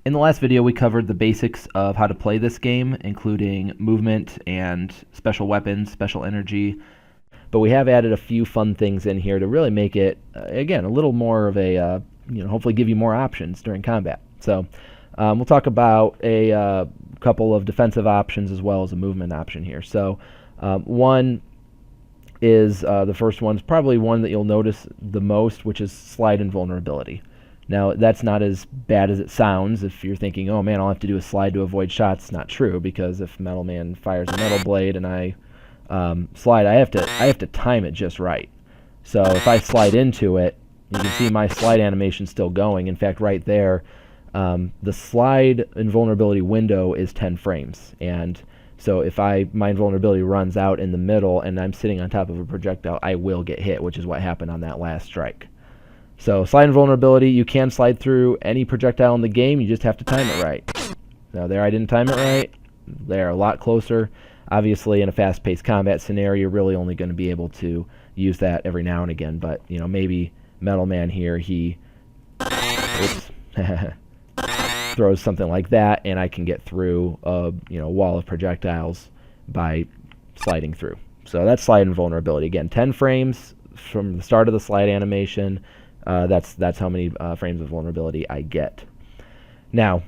In the last video, we covered the basics of how to play this game, including movement and special weapons, special energy, but we have added a few fun things in here to really make it, again, a little more of a, hopefully give you more options during combat. So we'll talk about a couple of defensive options as well as a movement option here. So one is, the first one's probably one that you'll notice the most, which is slide invulnerability. Now, that's not as bad as it sounds. If you're thinking, oh man, all I have to do is slide to avoid shots, not true, because if Metal Man fires a metal blade and I slide, I have to time it just right. So if I slide into it, you can see my slide animation still going. In fact, right there, the slide invulnerability window is 10 frames. And so if my invulnerability runs out in the middle and I'm sitting on top of a projectile, I will get hit, which is what happened on that last strike. So slide invulnerability, you can slide through any projectile in the game, you just have to time it right. Now there I didn't time it right. They're a lot closer. Obviously in a fast-paced combat scenario, you're really only going to be able to use that every now and again, but maybe Metal Man here, he throws something like that and I can get through a wall of projectiles by sliding through. So that's slide invulnerability. Again, 10 frames from the start of the slide animation. That's how many frames of vulnerability I get. Now,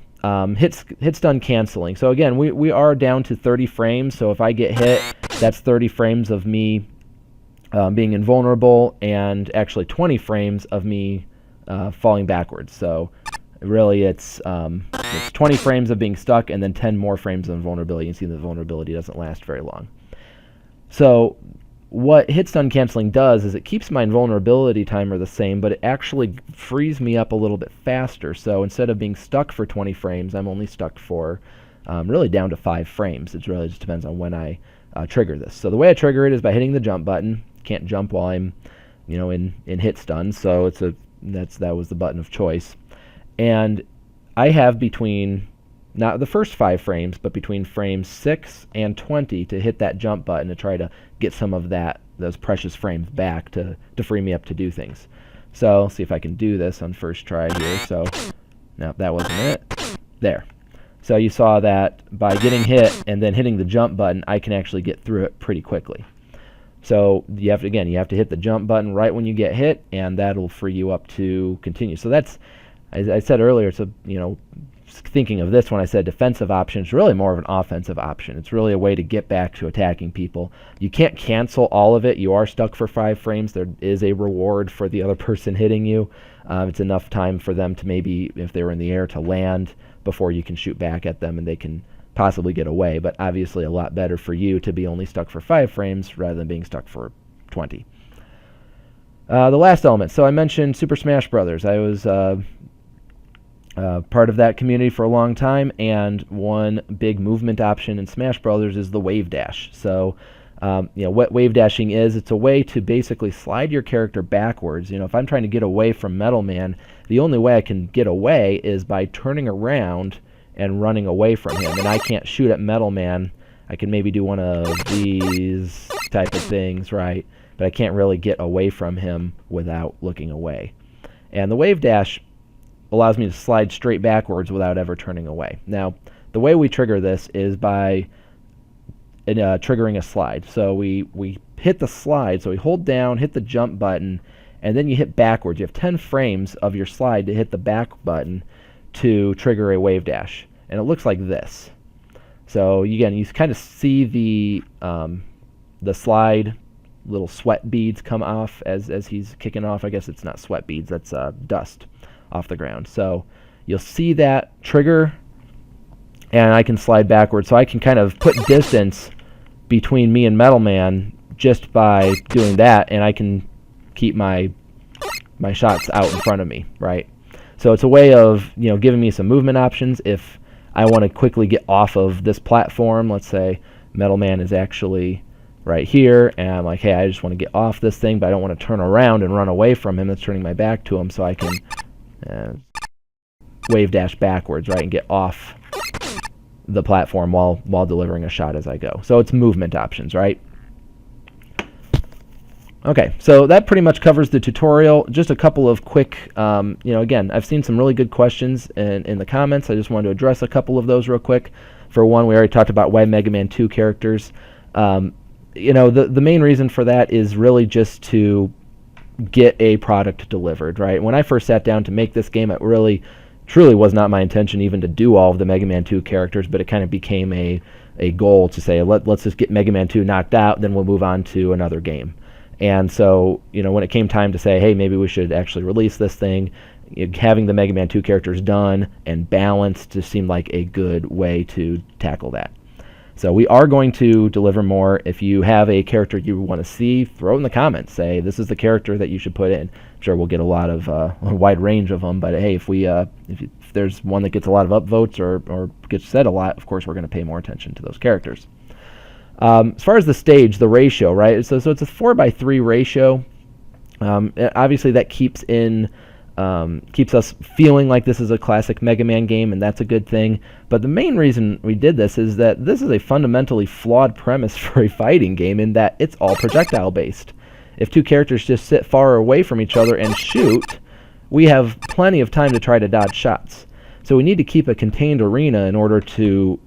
hit stun canceling. So again, we are down to 30 frames. So if I get hit, that's 30 frames of me being invulnerable, and actually 20 frames of me falling backwards. So really, it's 20 frames of being stuck, and then 10 more frames of invulnerability. You can see the vulnerability doesn't last very long. So what hit stun canceling does is it keeps my invulnerability timer the same, but it actually frees me up a little bit faster. So instead of being stuck for 20 frames, I'm only stuck for really down to 5 frames. It really just depends on when I trigger this. So the way I trigger it is by hitting the jump button. Can't jump while I'm in hit stun, so that was the button of choice. And I have between, not the first 5 frames, but between frames 6 and 20 to hit that jump button to try to get some of those precious frames back to free me up to do things. So let's see if I can do this on first try here. So no, that wasn't it. There. So you saw that by getting hit and then hitting the jump button, I can actually get through it pretty quickly. So you have to hit the jump button right when you get hit, and that'll free you up to continue. So that's, as I said earlier, it's thinking of this when I said defensive option, it's really more of an offensive option. It's really a way to get back to attacking people. You can't cancel all of it. You are stuck for 5 frames. There is a reward for the other person hitting you. It's enough time for them to maybe, if they were in the air, to land before you can shoot back at them and they can possibly get away. But obviously a lot better for you to be only stuck for 5 frames rather than being stuck for 20. The last element. So I mentioned Super Smash Brothers. I was part of that community for a long time, and one big movement option in Smash Brothers is the wave dash. So what wave dashing is, it's a way to basically slide your character backwards. If I'm trying to get away from Metal Man, the only way I can get away is by turning around and running away from him. And I can't shoot at Metal Man. I can maybe do one of these type of things, right? But I can't really get away from him without looking away. And the wave dash allows me to slide straight backwards without ever turning away. Now, the way we trigger this is by triggering a slide. So we hit the slide, so we hold down, hit the jump button, and then you hit backwards. You have 10 frames of your slide to hit the back button to trigger a wave dash. And it looks like this. So again, you kind of see the slide little sweat beads come off as he's kicking off. I guess it's not sweat beads, that's dust off the ground. So you'll see that trigger, and I can slide backwards. So I can kind of put distance between me and Metal Man just by doing that, and I can keep my shots out in front of me, right? So it's a way of giving me some movement options. If I want to quickly get off of this platform, let's say Metal Man is actually right here, and I'm like, hey, I just want to get off this thing, but I don't want to turn around and run away from him. That's turning my back to him, so I can wave dash backwards, right, and get off the platform while delivering a shot as I go. So it's movement options, right? Okay, so that pretty much covers the tutorial. Just a couple of quick, again, I've seen some really good questions in the comments. I just wanted to address a couple of those real quick. For one, we already talked about why Mega Man 2 characters. The main reason for that is really just to get a product delivered, right? When I first sat down to make this game, it really, truly was not my intention even to do all of the Mega Man 2 characters, but it kind of became a goal to say, let's just get Mega Man 2 knocked out, then we'll move on to another game. And so, when it came time to say, hey, maybe we should actually release this thing, having the Mega Man 2 characters done and balanced just seemed like a good way to tackle that. So we are going to deliver more. If you have a character you want to see, throw it in the comments. Say, this is the character that you should put in. I'm sure we'll get a wide range of them, but hey, if there's one that gets a lot of upvotes or gets said a lot, of course we're going to pay more attention to those characters. As far as the stage, the ratio, right? So it's a 4:3 ratio. Obviously, that keeps us feeling like this is a classic Mega Man game, and that's a good thing. But the main reason we did this is that this is a fundamentally flawed premise for a fighting game in that it's all projectile-based. If two characters just sit far away from each other and shoot, we have plenty of time to try to dodge shots. So we need to keep a contained arena in order to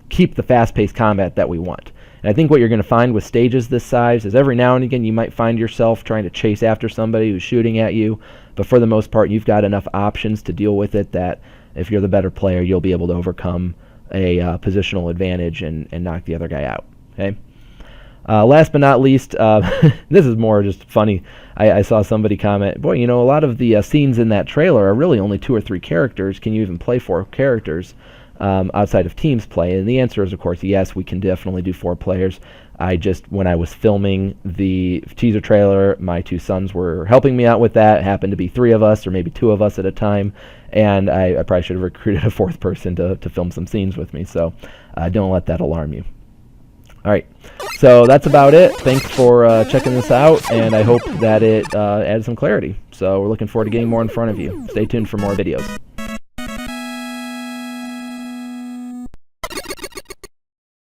keep the fast-paced combat that we want. And I think what you're going to find with stages this size is every now and again you might find yourself trying to chase after somebody who's shooting at you, but for the most part you've got enough options to deal with it that if you're the better player, you'll be able to overcome a positional advantage and knock the other guy out. Okay. Last but not least, this is more just funny. I saw somebody comment, boy, a lot of the scenes in that trailer are really only 2 or 3 characters. Can you even play 4 characters? Outside of teams play? And the answer is, of course, yes, we can definitely do 4 players. When I was filming the teaser trailer, my 2 sons were helping me out with that. It happened to be 3 of us, or maybe 2 of us at a time, and I probably should have recruited a 4th person to film some scenes with me, so don't let that alarm you. Alright, so that's about it. Thanks for checking this out, and I hope that it added some clarity. So we're looking forward to getting more in front of you. Stay tuned for more videos.